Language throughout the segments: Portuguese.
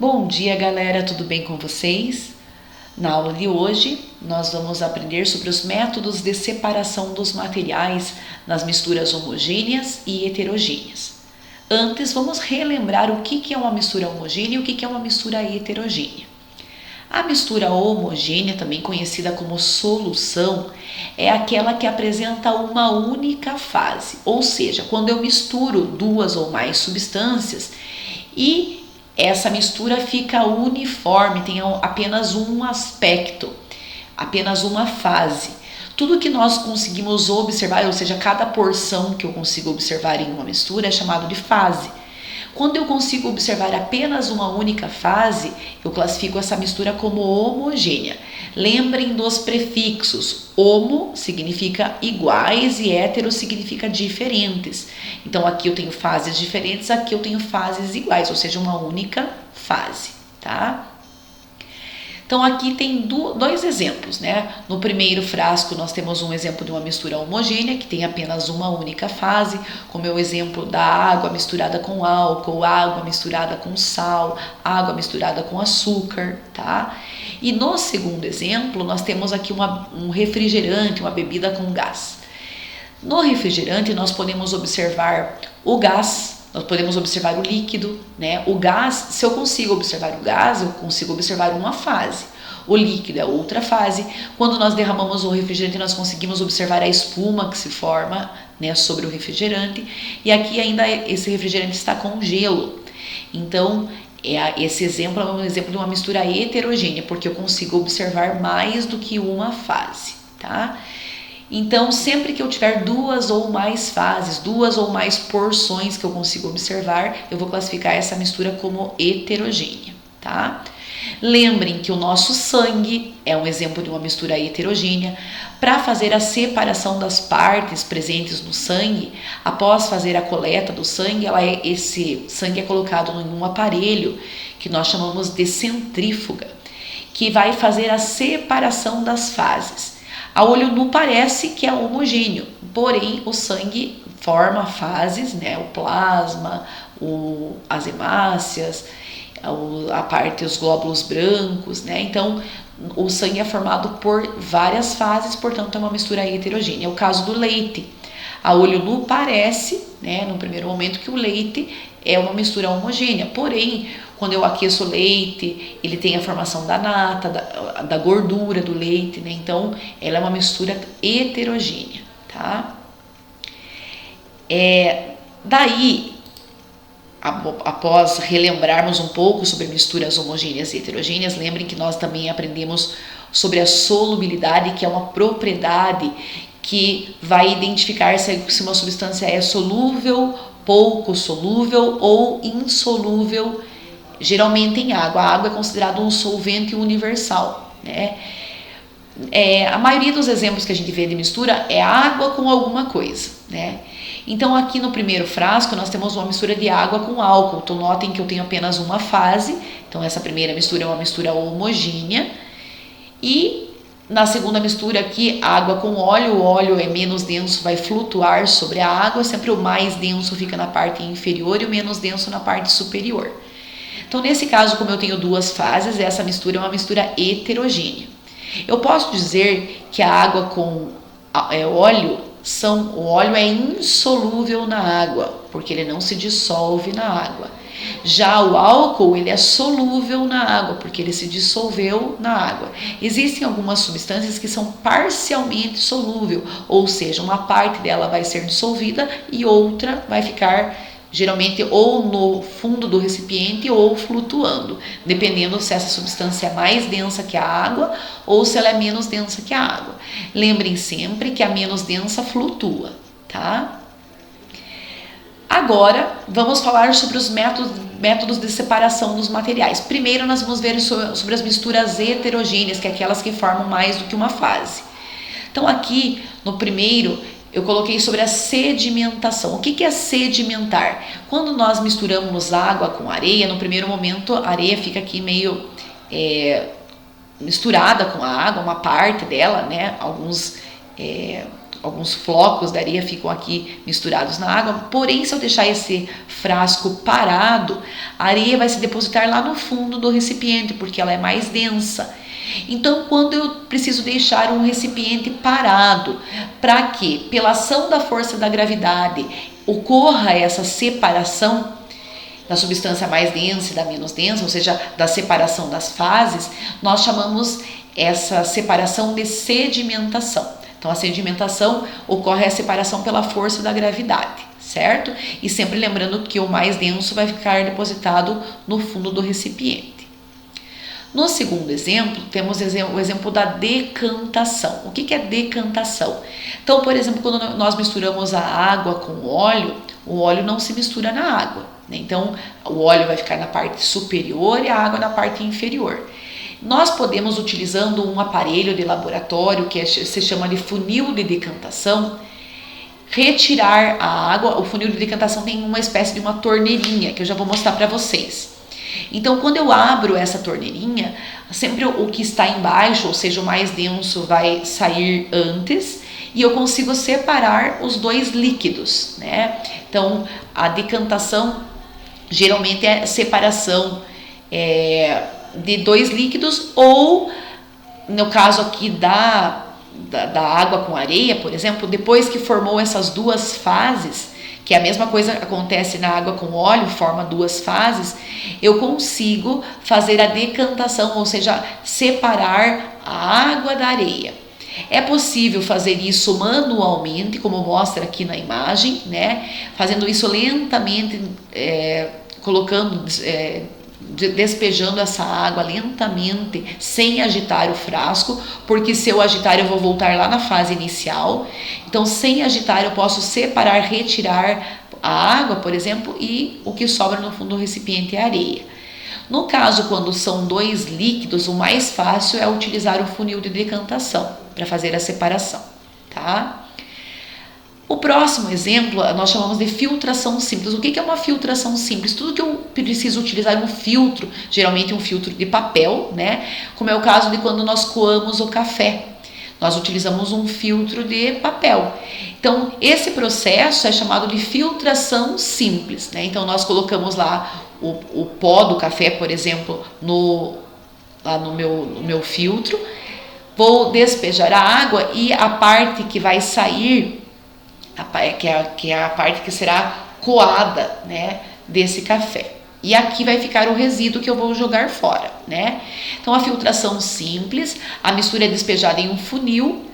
Bom dia, galera, tudo bem com vocês? Na aula de hoje, nós vamos aprender sobre os métodos de separação dos materiais nas misturas homogêneas e heterogêneas. Antes, vamos relembrar o que é uma mistura homogênea e o que é uma mistura heterogênea. A mistura homogênea, também conhecida como solução, é aquela que apresenta uma única fase, ou seja, quando eu misturo duas ou mais substâncias e essa mistura fica uniforme, tem apenas um aspecto, apenas uma fase. Tudo que nós conseguimos observar, ou seja, cada porção que eu consigo observar em uma mistura é chamado de fase. Quando eu consigo observar apenas uma única fase, eu classifico essa mistura como homogênea. Lembrem dos prefixos. Homo significa iguais e hétero significa diferentes. Então aqui eu tenho fases diferentes, aqui eu tenho fases iguais, ou seja, uma única fase, tá? Então aqui tem dois exemplos, né? No primeiro frasco nós temos um exemplo de uma mistura homogênea que tem apenas uma única fase, como é o exemplo da água misturada com álcool, água misturada com sal, água misturada com açúcar, tá? E no segundo exemplo nós temos aqui um refrigerante, uma bebida com gás. No refrigerante nós podemos observar o gás, nós podemos observar o líquido, né? O gás, se eu consigo observar o gás, eu consigo observar uma fase. O líquido é outra fase. Quando nós derramamos o refrigerante, nós conseguimos observar a espuma que se forma, né, sobre o refrigerante. E aqui ainda esse refrigerante está com gelo. Então, esse exemplo é um exemplo de uma mistura heterogênea, porque eu consigo observar mais do que uma fase, tá? Então, sempre que eu tiver duas ou mais fases, duas ou mais porções que eu consigo observar, eu vou classificar essa mistura como heterogênea, tá? Lembrem que o nosso sangue é um exemplo de uma mistura heterogênea. Para fazer a separação das partes presentes no sangue, após fazer a coleta do sangue, esse sangue é colocado em um aparelho que nós chamamos de centrífuga, que vai fazer a separação das fases. A olho nu parece que é homogêneo, porém o sangue forma fases, né? O plasma, as hemácias, os glóbulos brancos, né? Então o sangue é formado por várias fases, portanto é uma mistura heterogênea. É o caso do leite. A olho nu parece, né, no primeiro momento, que o leite é uma mistura homogênea, porém, quando eu aqueço o leite, ele tem a formação da nata, da gordura do leite, né? Então, ela é uma mistura heterogênea, tá? Daí, após relembrarmos um pouco sobre misturas homogêneas e heterogêneas, lembrem que nós também aprendemos sobre a solubilidade, que é uma propriedade que vai identificar se uma substância é solúvel, pouco solúvel ou insolúvel, geralmente em água. A água é considerada um solvente universal, né? A maioria dos exemplos que a gente vê de mistura é água com alguma coisa, né? Então aqui no primeiro frasco nós temos uma mistura de água com álcool. Então notem que eu tenho apenas uma fase. Então essa primeira mistura é uma mistura homogênea. E na segunda mistura aqui, água com óleo, o óleo é menos denso, vai flutuar sobre a água, sempre o mais denso fica na parte inferior e o menos denso na parte superior. Então nesse caso, como eu tenho duas fases, essa mistura é uma mistura heterogênea. Eu posso dizer que a água com óleo, o óleo é insolúvel na água, porque ele não se dissolve na água. Já o álcool, ele é solúvel na água, porque ele se dissolveu na água. Existem algumas substâncias que são parcialmente solúvel, ou seja, uma parte dela vai ser dissolvida e outra vai ficar geralmente ou no fundo do recipiente ou flutuando, dependendo se essa substância é mais densa que a água ou se ela é menos densa que a água. Lembrem sempre que a menos densa flutua, tá? Agora, vamos falar sobre os métodos de separação dos materiais. Primeiro, nós vamos ver sobre as misturas heterogêneas, que é aquelas que formam mais do que uma fase. Então, aqui, no primeiro, eu coloquei sobre a sedimentação. O que é sedimentar? Quando nós misturamos água com areia, no primeiro momento, a areia fica aqui meio misturada com a água, uma parte dela, né? Alguns alguns flocos da areia ficam aqui misturados na água, porém se eu deixar esse frasco parado, a areia vai se depositar lá no fundo do recipiente, porque ela é mais densa. Então, quando eu preciso deixar um recipiente parado, para que, pela ação da força da gravidade, ocorra essa separação da substância mais densa e da menos densa, ou seja, da separação das fases, nós chamamos essa separação de sedimentação. Então, a sedimentação ocorre a separação pela força da gravidade, certo? E sempre lembrando que o mais denso vai ficar depositado no fundo do recipiente. No segundo exemplo, temos o exemplo da decantação. O que é decantação? Então, por exemplo, quando nós misturamos a água com o óleo não se mistura na água, né? Então, o óleo vai ficar na parte superior e a água na parte inferior. Nós podemos, utilizando um aparelho de laboratório que se chama de funil de decantação, retirar a água. O funil de decantação tem uma espécie de uma torneirinha que eu já vou mostrar para vocês. Então, quando eu abro essa torneirinha, sempre o que está embaixo, ou seja, o mais denso, vai sair antes e eu consigo separar os dois líquidos, né? Então, a decantação geralmente é separação de dois líquidos, ou no caso aqui da água com areia, por exemplo, depois que formou essas duas fases, que é a mesma coisa acontece na água com óleo, forma duas fases, eu consigo fazer a decantação, ou seja, separar a água da areia. É possível fazer isso manualmente, como mostra aqui na imagem, né? Fazendo isso lentamente, despejando essa água lentamente, sem agitar o frasco, porque se eu agitar eu vou voltar lá na fase inicial. Então, sem agitar eu posso separar, retirar a água, por exemplo, e o que sobra no fundo do recipiente é areia. No caso, quando são dois líquidos, o mais fácil é utilizar o funil de decantação para fazer a separação, tá? O próximo exemplo nós chamamos de filtração simples. O que é uma filtração simples? Tudo que eu preciso utilizar um filtro, geralmente um filtro de papel, né? Como é o caso de quando nós coamos o café. Nós utilizamos um filtro de papel. Então, esse processo é chamado de filtração simples, né? Então, nós colocamos lá o pó do café, por exemplo, lá no meu filtro. Vou despejar a água e a parte que vai sair, que é a parte que será coada, né, desse café. E aqui vai ficar o resíduo que eu vou jogar fora, né? Então, a filtração simples, a mistura é despejada em um funil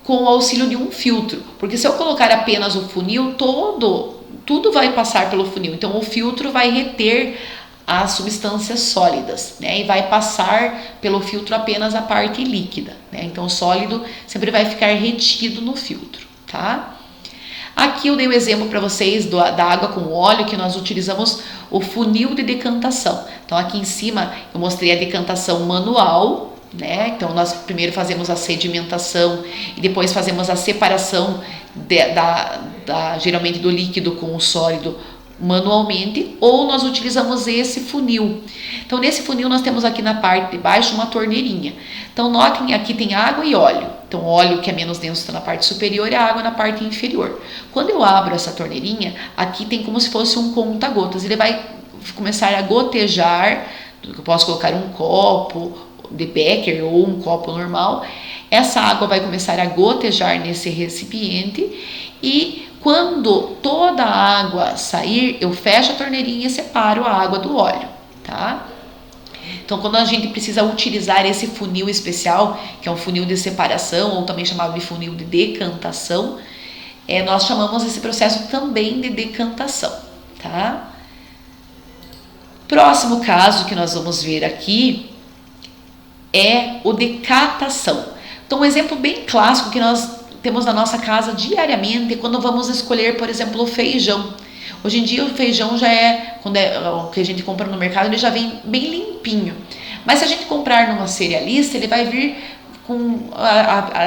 com o auxílio de um filtro. Porque se eu colocar apenas o funil, tudo vai passar pelo funil. Então, o filtro vai reter as substâncias sólidas, né? E vai passar pelo filtro apenas a parte líquida, né? Então, o sólido sempre vai ficar retido no filtro, tá? Aqui eu dei o exemplo para vocês da água com óleo, que nós utilizamos o funil de decantação. Então, aqui em cima eu mostrei a decantação manual, né? Então, nós primeiro fazemos a sedimentação e depois fazemos a separação geralmente do líquido com o sólido manualmente, ou nós utilizamos esse funil. Então, nesse funil nós temos aqui na parte de baixo uma torneirinha. Então, notem, aqui tem água e óleo. Então, o óleo que é menos denso está na parte superior e a água na parte inferior. Quando eu abro essa torneirinha, aqui tem como se fosse um conta-gotas. Ele vai começar a gotejar. Eu posso colocar um copo de Becker ou um copo normal. Essa água vai começar a gotejar nesse recipiente e quando toda a água sair, eu fecho a torneirinha e separo a água do óleo, tá? Então, quando a gente precisa utilizar esse funil especial, que é um funil de separação, ou também chamado de funil de decantação, nós chamamos esse processo também de decantação, tá? Próximo caso que nós vamos ver aqui é o de catação. Então, um exemplo bem clássico que nós temos na nossa casa diariamente quando vamos escolher, por exemplo, o feijão. Hoje em dia o feijão já quando o que a gente compra no mercado, ele já vem bem limpinho. Mas se a gente comprar numa cerealista, ele vai vir com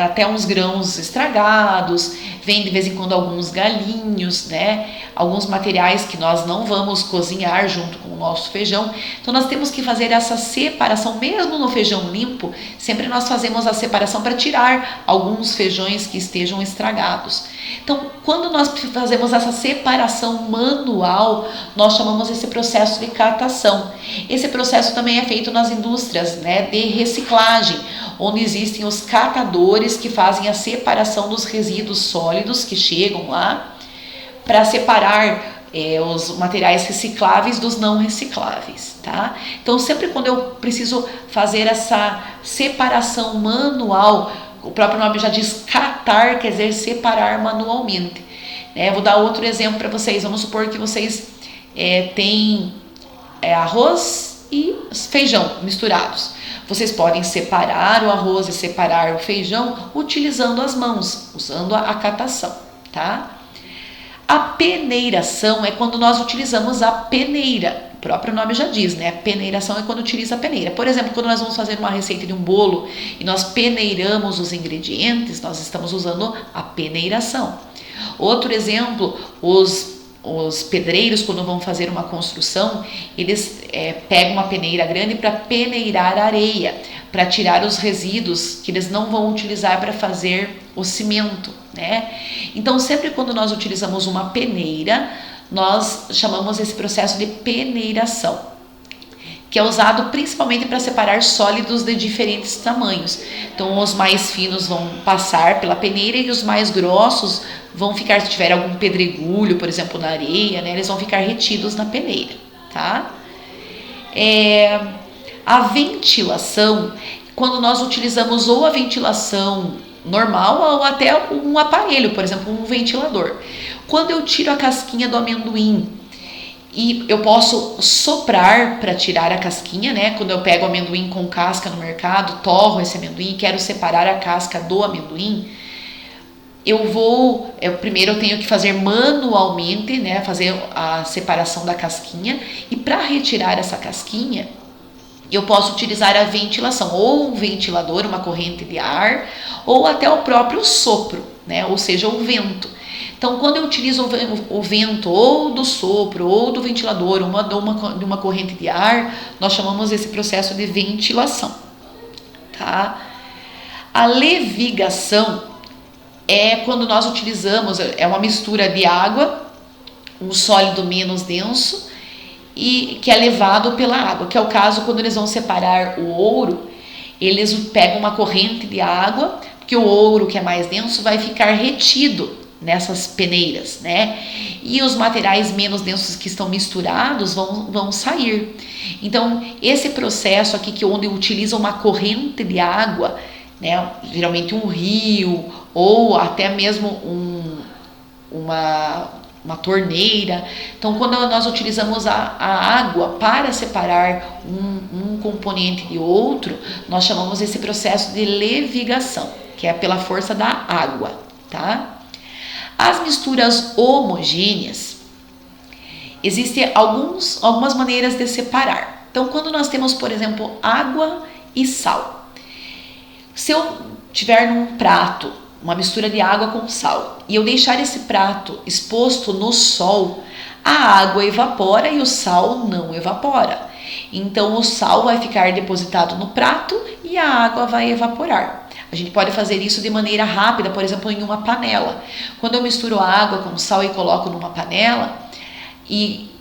até uns grãos estragados, vem de vez em quando alguns galinhos, né? Alguns materiais que nós não vamos cozinhar junto com o nosso feijão. Então nós temos que fazer essa separação, mesmo no feijão limpo, sempre nós fazemos a separação para tirar alguns feijões que estejam estragados. Então, quando nós fazemos essa separação manual, nós chamamos esse processo de catação. Esse processo também é feito nas indústrias, né, de reciclagem, onde existem os catadores que fazem a separação dos resíduos sólidos que chegam lá para separar os materiais recicláveis dos não recicláveis, tá? Então, sempre quando eu preciso fazer essa separação manual, o próprio nome já diz catar, quer dizer separar manualmente. Vou dar outro exemplo para vocês. Vamos supor que vocês têm arroz e feijão misturados. Vocês podem separar o arroz e separar o feijão utilizando as mãos, usando a catação, tá? A peneiração é quando nós utilizamos a peneira. O próprio nome já diz, né? Peneiração é quando utiliza a peneira. Por exemplo, quando nós vamos fazer uma receita de um bolo e nós peneiramos os ingredientes, nós estamos usando a peneiração. Outro exemplo, os pedreiros, quando vão fazer uma construção, eles pegam uma peneira grande para peneirar a areia, para tirar os resíduos que eles não vão utilizar para fazer o cimento, né? Então, sempre quando nós utilizamos uma peneira, nós chamamos esse processo de peneiração, que é usado principalmente para separar sólidos de diferentes tamanhos. Então, os mais finos vão passar pela peneira e os mais grossos vão ficar, se tiver algum pedregulho, por exemplo, na areia, né, eles vão ficar retidos na peneira, tá? A ventilação, quando nós utilizamos ou a ventilação normal ou até um aparelho, por exemplo, um ventilador. Quando eu tiro a casquinha do amendoim e eu posso soprar para tirar a casquinha, né? Quando eu pego o amendoim com casca no mercado, torro esse amendoim e quero separar a casca do amendoim, primeiro eu tenho que fazer manualmente, né? Fazer a separação da casquinha, e para retirar essa casquinha, eu posso utilizar a ventilação, ou um ventilador, uma corrente de ar, ou até o próprio sopro, né? Ou seja, o vento. Então, quando eu utilizo o vento ou do sopro ou do ventilador, de uma corrente de ar, nós chamamos esse processo de ventilação, tá? A levigação é quando nós utilizamos, é uma mistura de água, um sólido menos denso, e que é levado pela água, que é o caso quando eles vão separar o ouro, eles pegam uma corrente de água, porque o ouro que é mais denso vai ficar retido nessas peneiras, né? E os materiais menos densos que estão misturados vão sair. Então, esse processo aqui, onde utiliza uma corrente de água, né? Geralmente um rio ou até mesmo uma torneira. Então, quando nós utilizamos a água para separar um componente de outro, nós chamamos esse processo de levigação, que é pela força da água, tá? As misturas homogêneas, existem algumas maneiras de separar. Então, quando nós temos, por exemplo, água e sal, se eu tiver num prato uma mistura de água com sal e eu deixar esse prato exposto no sol, a água evapora e o sal não evapora. Então, o sal vai ficar depositado no prato e a água vai evaporar. A gente pode fazer isso de maneira rápida, por exemplo, em uma panela. Quando eu misturo a água com sal e coloco numa panela e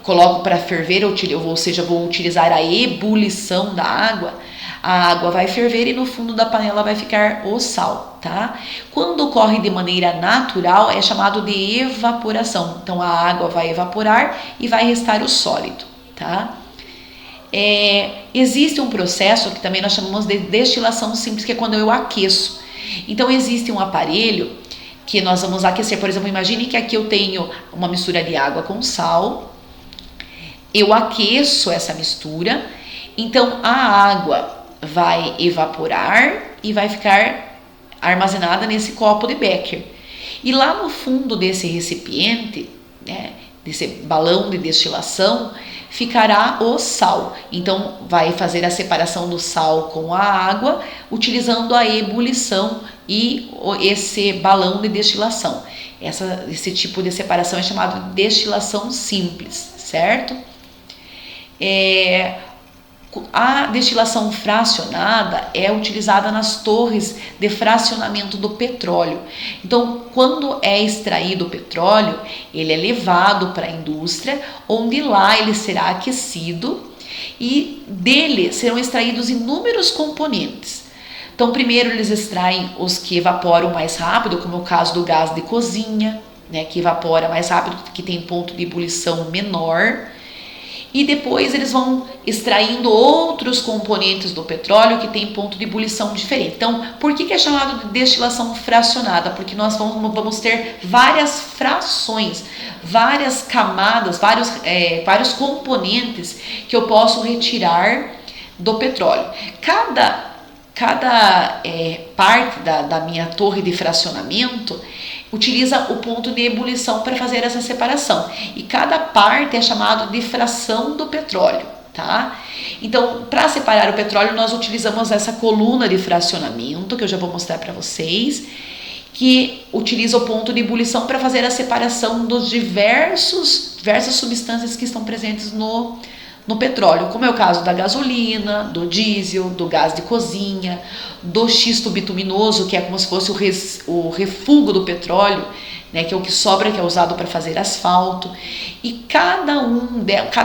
coloco para ferver, ou seja, vou utilizar a ebulição da água, a água vai ferver e no fundo da panela vai ficar o sal, tá? Quando ocorre de maneira natural, é chamado de evaporação. Então, a água vai evaporar e vai restar o sólido, tá? Existe um processo que também nós chamamos de destilação simples, que é quando eu aqueço. Então, existe um aparelho que nós vamos aquecer. Por exemplo, imagine que aqui eu tenho uma mistura de água com sal, eu aqueço essa mistura, então a água vai evaporar e vai ficar armazenada nesse copo de Becker. E lá no fundo desse recipiente, né, desse balão de destilação, ficará o sal. Então vai fazer a separação do sal com a água, utilizando a ebulição e esse balão de destilação. Esse tipo de separação é chamado de destilação simples, certo? A destilação fracionada é utilizada nas torres de fracionamento do petróleo. Então, quando é extraído o petróleo, ele é levado para a indústria, onde lá ele será aquecido e dele serão extraídos inúmeros componentes. Então, primeiro eles extraem os que evaporam mais rápido, como é o caso do gás de cozinha, né, que evapora mais rápido, que tem ponto de ebulição menor. E depois eles vão extraindo outros componentes do petróleo que tem ponto de ebulição diferente. Então, por que é chamado de destilação fracionada? Porque nós vamos ter várias frações, várias camadas, vários componentes que eu posso retirar do petróleo. Cada parte da minha torre de fracionamento utiliza o ponto de ebulição para fazer essa separação. E cada parte é chamado de fração do petróleo, tá? Então, para separar o petróleo, nós utilizamos essa coluna de fracionamento, que eu já vou mostrar para vocês, que utiliza o ponto de ebulição para fazer a separação dos diversas substâncias que estão presentes no petróleo, como é o caso da gasolina, do diesel, do gás de cozinha, do xisto bituminoso, que é como se fosse o refúgio do petróleo, né, que é o que sobra, que é usado para fazer asfalto. E cada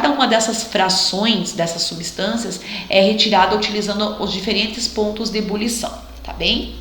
uma dessas frações, dessas substâncias, é retirada utilizando os diferentes pontos de ebulição, tá bem?